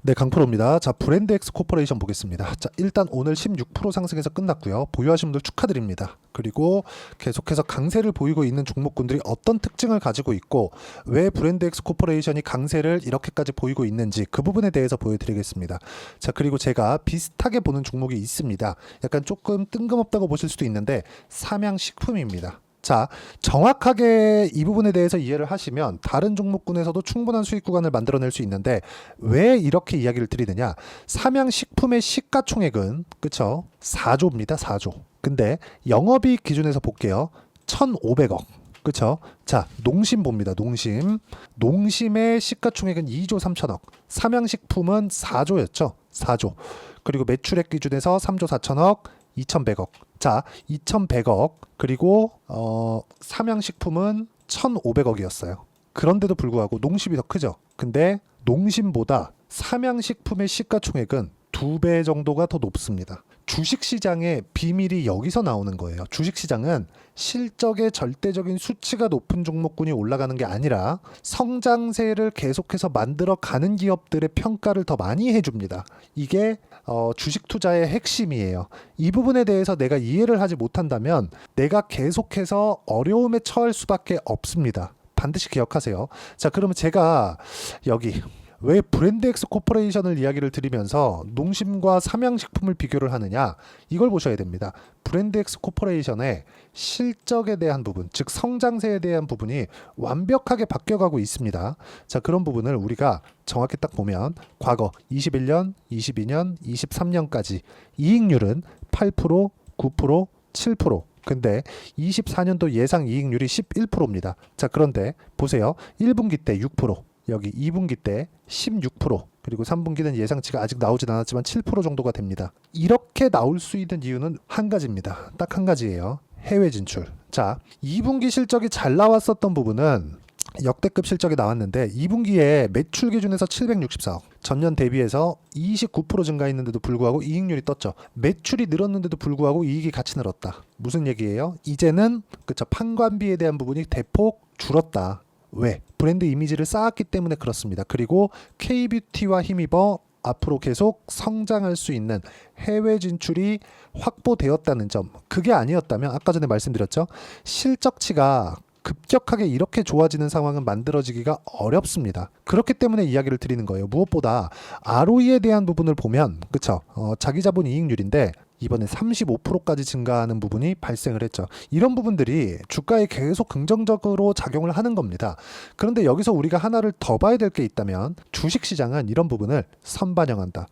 네, 강프로입니다. 자, 브랜드엑스 코퍼레이션 보겠습니다. 자, 일단 오늘 16% 상승해서 끝났고요. 보유하신 분들 축하드립니다. 그리고 계속해서 강세를 보이고 있는 종목군들이 어떤 특징을 가지고 있고 왜 브랜드엑스 코퍼레이션이 강세를 이렇게까지 보이고 있는지 그 부분에 대해서 보여드리겠습니다. 자, 그리고 제가 비슷하게 보는 종목이 있습니다. 약간 조금 뜬금없다고 보실 수도 있는데 삼양식품입니다. 자, 정확하게 이 부분에 대해서 이해를 하시면 다른 종목군에서도 충분한 수익 구간을 만들어낼 수 있는데 왜 이렇게 이야기를 드리느냐? 삼양식품의 시가총액은 그쵸? 4조입니다. 4조. 근데 영업이익 기준에서 볼게요. 1,500억. 그쵸? 자, 농심 봅니다. 농심의 시가총액은 2조 3천억. 삼양식품은 4조였죠. 4조. 그리고 매출액 기준에서 3조 4천억, 2,100억. 자, 2,100억. 그리고 삼양식품은 1,500억이었어요. 그런데도 불구하고 농심이 더 크죠. 근데 농심보다 삼양식품의 시가총액은 2배 정도가 더 높습니다. 주식시장의 비밀이 여기서 나오는 거예요. 주식시장은 실적의 절대적인 수치가 높은 종목군이 올라가는 게 아니라 성장세를 계속해서 만들어가는 기업들의 평가를 더 많이 해줍니다. 이게 주식 투자의 핵심이에요. 이 부분에 대해서 내가 이해를 하지 못한다면 내가 계속해서 어려움에 처할 수밖에 없습니다. 반드시 기억하세요. 자, 그러면 제가 여기 왜 브랜드엑스 코퍼레이션을 이야기를 드리면서 농심과 삼양식품을 비교를 하느냐, 이걸 보셔야 됩니다. 브랜드엑스 코퍼레이션의 실적에 대한 부분, 즉 성장세에 대한 부분이 완벽하게 바뀌어가고 있습니다. 자, 그런 부분을 우리가 정확히 딱 보면 과거 21년, 22년, 23년까지 이익률은 8%, 9%, 7%. 근데 24년도 예상 이익률이 11%입니다. 자, 그런데 보세요. 1분기 때 6%, 여기 2분기 때 16%, 그리고 3분기는 예상치가 아직 나오진 않았지만 7% 정도가 됩니다. 이렇게 나올 수 있는 이유는 한 가지입니다. 딱 한 가지예요. 해외 진출. 자, 2분기 실적이 잘 나왔었던 부분은 역대급 실적이 나왔는데 2분기에 매출 기준에서 764억, 전년 대비해서 29% 증가했는데도 불구하고 이익률이 떴죠. 매출이 늘었는데도 불구하고 이익이 같이 늘었다. 무슨 얘기예요? 이제는 그쵸, 판관비에 대한 부분이 대폭 줄었다. 왜? 브랜드 이미지를 쌓았기 때문에 그렇습니다. 그리고 K뷰티와 힘입어 앞으로 계속 성장할 수 있는 해외 진출이 확보되었다는 점. 그게 아니었다면 아까 전에 말씀드렸죠. 실적치가 급격하게 이렇게 좋아지는 상황은 만들어지기가 어렵습니다. 그렇기 때문에 이야기를 드리는 거예요. 무엇보다 ROE에 대한 부분을 보면 그쵸? 자기 자본 이익률인데 이번에 35%까지 증가하는 부분이 발생을 했죠. 이런 부분들이 주가에 계속 긍정적으로 작용을 하는 겁니다. 그런데 여기서 우리가 하나를 더 봐야 될 게 있다면 주식시장은 이런 부분을 선반영한다.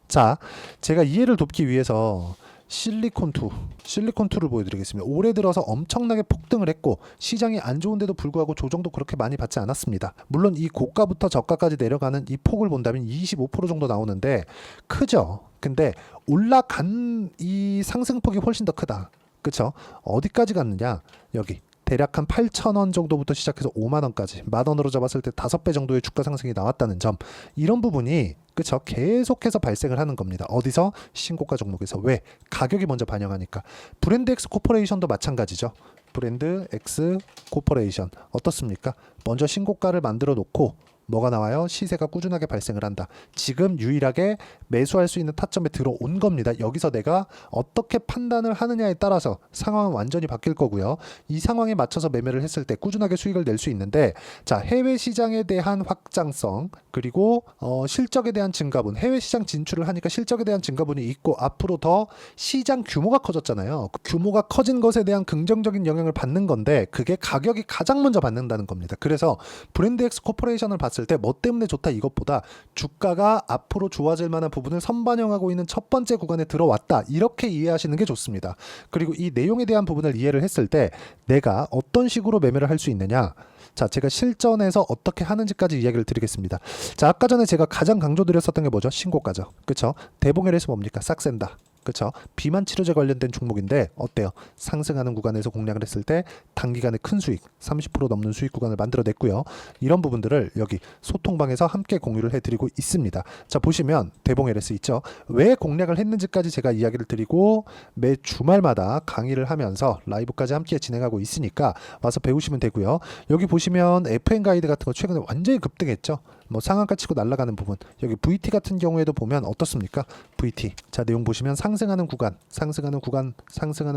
자, 제가 이해를 돕기 위해서 실리콘2를 보여드리겠습니다. 올해 들어서 엄청나게 폭등을 했고 시장이 안 좋은데도 불구하고 조정도 그렇게 많이 받지 않았습니다. 물론 이 고가부터 저가까지 내려가는 이 폭을 본다면 25% 정도 나오는데 크죠. 근데 올라간 이 상승폭이 훨씬 더 크다. 그쵸? 어디까지 갔느냐? 여기 대략 한 8,000원 정도부터 시작해서 5만원까지, 만원으로 잡았을 때 5배 정도의 주가 상승이 나왔다는 점, 이런 부분이 그쵸? 계속해서 발생을 하는 겁니다. 어디서? 신고가 종목에서. 왜? 가격이 먼저 반영하니까. 브랜드엑스 코퍼레이션도 마찬가지죠. 브랜드엑스 코퍼레이션 어떻습니까? 먼저 신고가를 만들어 놓고 뭐가 나와요? 시세가 꾸준하게 발생을 한다. 지금 유일하게 매수할 수 있는 타점에 들어온 겁니다. 여기서 내가 어떻게 판단을 하느냐에 따라서 상황은 완전히 바뀔 거고요. 이 상황에 맞춰서 매매를 했을 때 꾸준하게 수익을 낼 수 있는데, 자, 해외 시장에 대한 확장성, 그리고 실적에 대한 증가분, 해외 시장 진출을 하니까 실적에 대한 증가분이 있고 앞으로 더 시장 규모가 커졌잖아요. 그 규모가 커진 것에 대한 긍정적인 영향을 받는 건데 그게 가격이 가장 먼저 받는다는 겁니다. 그래서 브랜드엑스 코퍼레이션을 봤을 때 뭐 때문에 좋다 이것보다 주가가 앞으로 좋아질 만한 부분을 선반영하고 있는 첫 번째 구간에 들어왔다, 이렇게 이해하시는 게 좋습니다. 그리고 이 내용에 대한 부분을 이해를 했을 때 내가 어떤 식으로 매매를 할 수 있느냐, 자, 제가 실전에서 어떻게 하는지까지 이야기를 드리겠습니다. 자, 아까 전에 제가 가장 강조드렸었던 게 뭐죠? 신고가죠. 그쵸? 대봉혈에서 뭡니까? 싹 센다. 그렇죠? 비만 치료제 관련된 종목인데 어때요? 상승하는 구간에서 공략을 했을 때 단기간에 큰 수익, 30% 넘는 수익 구간을 만들어냈고요. 이런 부분들을 여기 소통방에서 함께 공유를 해드리고 있습니다. 자, 보시면 대봉 LS 있죠? 왜 공략을 했는지까지 제가 이야기를 드리고 매 주말마다 강의를 하면서 라이브까지 함께 진행하고 있으니까 와서 배우시면 되고요. 여기 보시면 FN 가이드 같은 거 최근에 완전히 급등했죠? 뭐 상한가 치고 날아가는 부분, 여기 VT 같은 경우에도 보면 어떻습니까? VT. 자, 내용 보시면 상승하는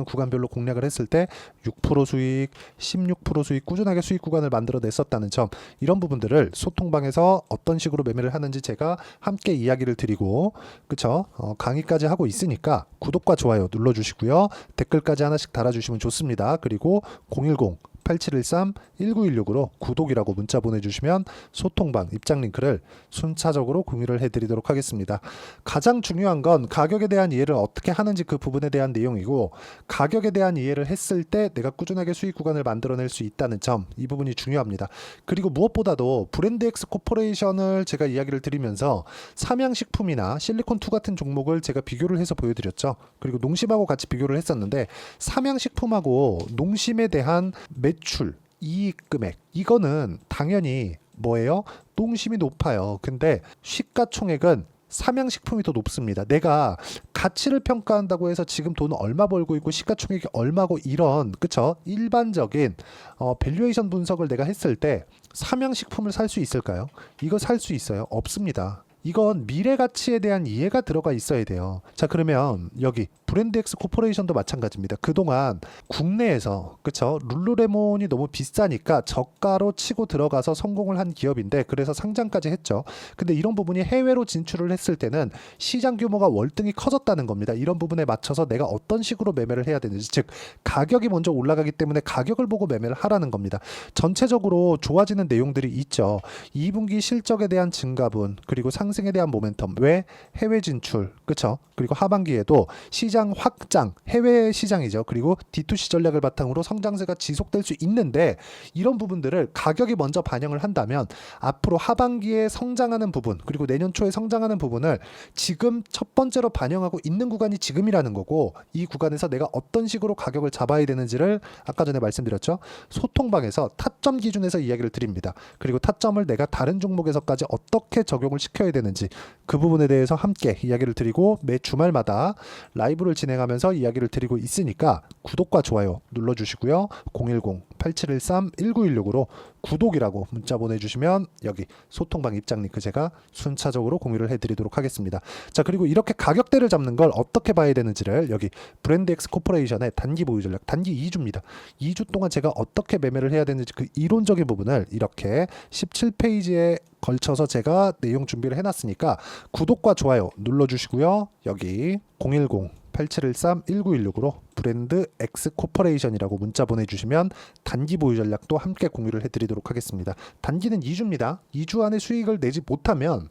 구간별로 공략을 했을 때 6% 수익, 16% 수익, 꾸준하게 수익 구간을 만들어냈었다는 점, 이런 부분들을 소통방에서 어떤 식으로 매매를 하는지 제가 함께 이야기를 드리고, 그쵸? 강의까지 하고 있으니까 구독과 좋아요 눌러주시고요. 댓글까지 하나씩 달아주시면 좋습니다. 그리고 010 8713-1916으로 구독이라고 문자 보내주시면 소통방 입장 링크를 순차적으로 공유를 해드리도록 하겠습니다. 가장 중요한 건 가격에 대한 이해를 어떻게 하는지 그 부분에 대한 내용이고, 가격에 대한 이해를 했을 때 내가 꾸준하게 수익 구간을 만들어낼 수 있다는 점, 이 부분이 중요합니다. 그리고 무엇보다도 브랜드엑스 코퍼레이션을 제가 이야기를 드리면서 삼양식품이나 실리콘2 같은 종목을 제가 비교를 해서 보여드렸죠. 그리고 농심하고 같이 비교를 했었는데, 삼양식품하고 농심에 대한 매출, 이익 금액, 이거는 당연히 뭐예요? 농심이 높아요. 근데 시가총액은 삼양식품이 더 높습니다. 내가 가치를 평가한다고 해서 지금 돈 얼마 벌고 있고 시가총액이 얼마고 이런, 그쵸? 일반적인 밸류에이션 분석을 내가 했을 때 삼양식품을 살 수 있을까요? 이거 살 수 있어요? 없습니다. 이건 미래 가치에 대한 이해가 들어가 있어야 돼요. 자, 그러면 여기 브랜드엑스 코퍼레이션도 마찬가지입니다. 그동안 국내에서, 그쵸? 룰루레몬이 너무 비싸니까 저가로 치고 들어가서 성공을 한 기업인데, 그래서 상장까지 했죠. 근데 이런 부분이 해외로 진출을 했을 때는 시장 규모가 월등히 커졌다는 겁니다. 이런 부분에 맞춰서 내가 어떤 식으로 매매를 해야 되는지, 즉 가격이 먼저 올라가기 때문에 가격을 보고 매매를 하라는 겁니다. 전체적으로 좋아지는 내용들이 있죠. 2분기 실적에 대한 증가분, 그리고 상승에 대한 모멘텀, 왜 해외 진출, 그쵸? 그리고 하반기에도 시장 확장, 해외 시장이죠. 그리고 D2C 전략을 바탕으로 성장세가 지속될 수 있는데, 이런 부분들을 가격이 먼저 반영을 한다면 앞으로 하반기에 성장하는 부분, 그리고 내년 초에 성장하는 부분을 지금 첫 번째로 반영하고 있는 구간이 지금이라는 거고, 이 구간에서 내가 어떤 식으로 가격을 잡아야 되는지를 아까 전에 말씀드렸죠. 소통방에서 타점 기준에서 이야기를 드립니다. 그리고 타점을 내가 다른 종목에서까지 어떻게 적용을 시켜야 되는지, 그 부분에 대해서 함께 이야기를 드리고 매 주말마다 라이브를 진행하면서 이야기를 드리고 있으니까 구독과 좋아요 눌러주시고요. 010-8713-1916으로 구독이라고 문자 보내주시면 여기 소통방 입장 링크 제가 순차적으로 공유를 해드리도록 하겠습니다. 자, 그리고 이렇게 가격대를 잡는 걸 어떻게 봐야 되는지를 여기 브랜드엑스 코퍼레이션의 단기 보유 전략, 단기 2주입니다. 2주 동안 제가 어떻게 매매를 해야 되는지 그 이론적인 부분을 이렇게 17페이지에 걸쳐서 제가 내용 준비를 해놨으니까 구독과 좋아요 눌러주시고요. 여기 010-8713-1916으로 브랜드 X 코퍼레이션이라고 문자 보내주시면 단기 보유 전략도 함께 공유를 해드리도록 하겠습니다. 단기는 2주입니다. 2주 안에 수익을 내지 못하면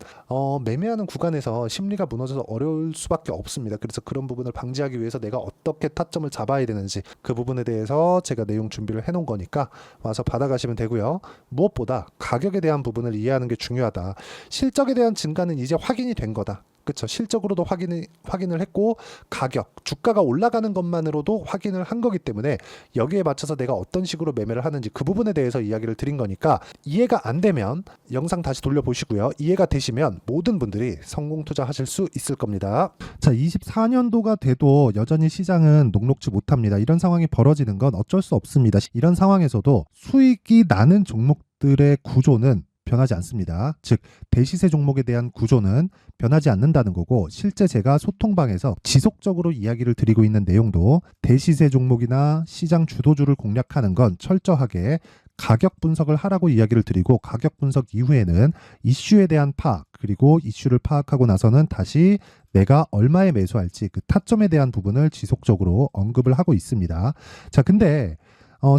매매하는 구간에서 심리가 무너져서 어려울 수밖에 없습니다. 그래서 그런 부분을 방지하기 위해서 내가 어떻게 타점을 잡아야 되는지 그 부분에 대해서 제가 내용 준비를 해놓은 거니까 와서 받아가시면 되고요. 무엇보다 가격에 대한 부분을 이해하는 게 중요하다. 실적에 대한 증가는 이제 확인이 된 거다. 그렇죠. 실적으로도 확인을 했고, 가격, 주가가 올라가는 것만으로도 확인을 한 거기 때문에 여기에 맞춰서 내가 어떤 식으로 매매를 하는지 그 부분에 대해서 이야기를 드린 거니까, 이해가 안 되면 영상 다시 돌려보시고요. 이해가 되시면 모든 분들이 성공 투자하실 수 있을 겁니다. 자, 24년도가 돼도 여전히 시장은 녹록지 못합니다. 이런 상황이 벌어지는 건 어쩔 수 없습니다. 이런 상황에서도 수익이 나는 종목들의 구조는 변하지 않습니다. 즉 대시세 종목에 대한 구조는 변하지 않는다는 거고, 실제 제가 소통방에서 지속적으로 이야기를 드리고 있는 내용도 대시세 종목이나 시장 주도주를 공략하는 건 철저하게 가격 분석을 하라고 이야기를 드리고, 가격 분석 이후에는 이슈에 대한 파악, 그리고 이슈를 파악하고 나서는 다시 내가 얼마에 매수할지 그 타점에 대한 부분을 지속적으로 언급을 하고 있습니다. 자, 근데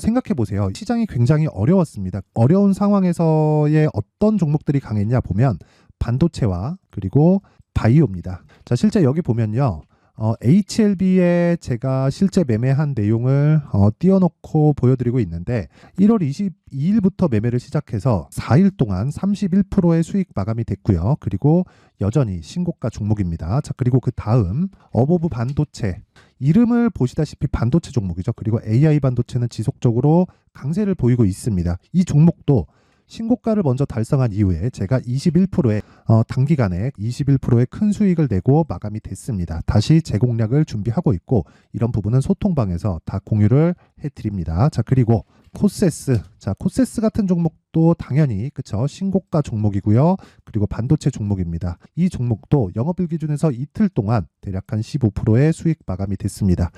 생각해 보세요. 시장이 굉장히 어려웠습니다. 어려운 상황에서의 어떤 종목들이 강했냐 보면 반도체와 그리고 바이오입니다. 자, 실제 여기 보면요. HLB에 제가 실제 매매한 내용을 띄워놓고 보여드리고 있는데 1월 22일부터 매매를 시작해서 4일 동안 31%의 수익 마감이 됐고요. 그리고 여전히 신고가 종목입니다. 자, 그리고 그 다음 어보브 반도체, 이름을 보시다시피 반도체 종목이죠. 그리고 AI 반도체는 지속적으로 강세를 보이고 있습니다. 이 종목도 신고가를 먼저 달성한 이후에 제가 21%의 단기간에 21%의 큰 수익을 내고 마감이 됐습니다. 다시 재공략을 준비하고 있고 이런 부분은 소통방에서 다 공유를 해드립니다. 자, 그리고 코세스, 자, 코세스 같은 종목도 당연히 그쵸, 신고가 종목이고요. 그리고 반도체 종목입니다. 이 종목도 영업일 기준에서 이틀 동안 대략 한 15%의 수익 마감이 됐습니다.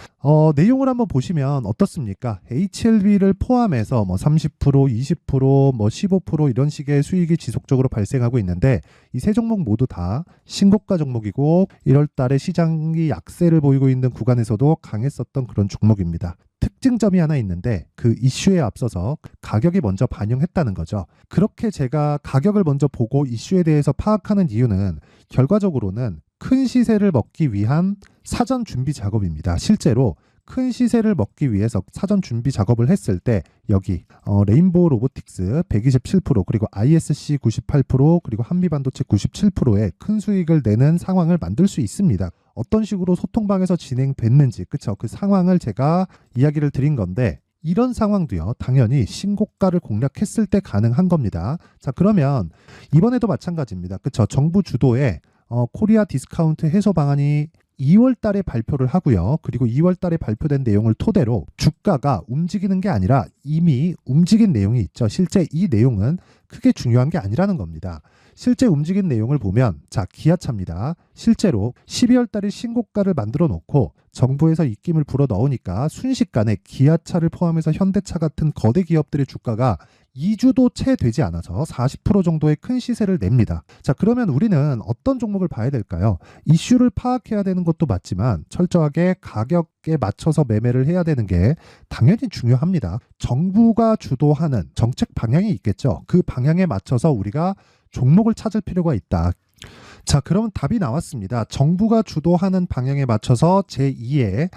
내용을 한번 보시면 어떻습니까? HLB를 포함해서 뭐 30%, 20%, 뭐 15% 이런 식의 수익이 지속적으로 발생하고 있는데 이 세 종목 모두 다 신고가 종목이고 1월 달에 시장이 약세를 보이고 있는 구간에서도 강했었던 그런 종목입니다. 특징점이 하나 있는데 그 이슈에 앞서서 가격이 먼저 반영했다는 거죠. 그렇게 제가 가격을 먼저 보고 이슈에 대해서 파악하는 이유는 결과적으로는 큰 시세를 먹기 위한 사전 준비 작업입니다. 실제로 큰 시세를 먹기 위해서 사전 준비 작업을 했을 때 여기 레인보우 로보틱스 127% 그리고 ISC 98% 그리고 한미반도체 97%의 큰 수익을 내는 상황을 만들 수 있습니다. 어떤 식으로 소통방에서 진행됐는지 그쵸, 그 상황을 제가 이야기를 드린 건데 이런 상황도요 당연히 신고가를 공략했을 때 가능한 겁니다. 자, 그러면 이번에도 마찬가지입니다. 그쵸, 정부 주도의 코리아 디스카운트 해소 방안이 2월 달에 발표를 하고요. 그리고 2월 달에 발표된 내용을 토대로 주가가 움직이는 게 아니라 이미 움직인 내용이 있죠. 실제 이 내용은 크게 중요한 게 아니라는 겁니다. 실제 움직인 내용을 보면 자, 기아차입니다. 실제로 12월 달에 신고가를 만들어 놓고 정부에서 입김을 불어 넣으니까 순식간에 기아차를 포함해서 현대차 같은 거대 기업들의 주가가 2주도 채 되지 않아서 40% 정도의 큰 시세를 냅니다. 자, 그러면 우리는 어떤 종목을 봐야 될까요? 이슈를 파악해야 되는 것도 맞지만 철저하게 가격에 맞춰서 매매를 해야 되는 게 당연히 중요합니다. 정부가 주도하는 정책 방향이 있겠죠. 그 방향에 맞춰서 우리가 종목을 찾을 필요가 있다. 자, 그러면 답이 나왔습니다. 정부가 주도하는 방향에 맞춰서 제2의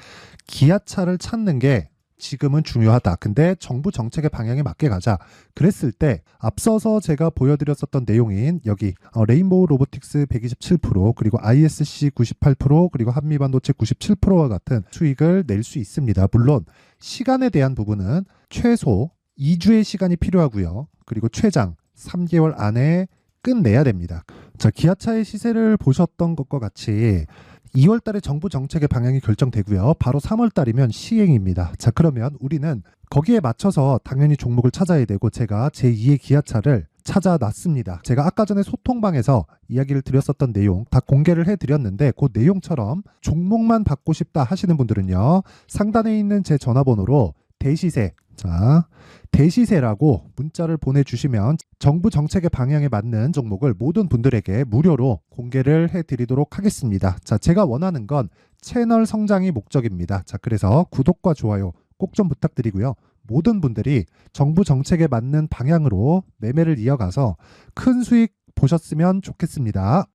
기아차를 찾는 게 지금은 중요하다. 근데 정부 정책의 방향에 맞게 가자. 그랬을 때 앞서서 제가 보여드렸었던 내용인 여기 레인보우 로보틱스 127% 그리고 ISC 98% 그리고 한미반도체 97%와 같은 수익을 낼 수 있습니다. 물론 시간에 대한 부분은 최소 2주의 시간이 필요하고요. 그리고 최장 3개월 안에 끝내야 됩니다. 자, 기아차의 시세를 보셨던 것과 같이 2월 달에 정부 정책의 방향이 결정되고요. 바로 3월 달이면 시행입니다. 자, 그러면 우리는 거기에 맞춰서 당연히 종목을 찾아야 되고 제가 제2의 기아차를 찾아놨습니다. 제가 아까 전에 소통방에서 이야기를 드렸었던 내용 다 공개를 해드렸는데 그 내용처럼 종목만 받고 싶다 하시는 분들은요. 상단에 있는 제 전화번호로 대시세, 자, 대시세라고 문자를 보내주시면 정부 정책의 방향에 맞는 종목을 모든 분들에게 무료로 공개를 해드리도록 하겠습니다. 자, 제가 원하는 건 채널 성장이 목적입니다. 자, 그래서 구독과 좋아요 꼭 좀 부탁드리고요. 모든 분들이 정부 정책에 맞는 방향으로 매매를 이어가서 큰 수익 보셨으면 좋겠습니다.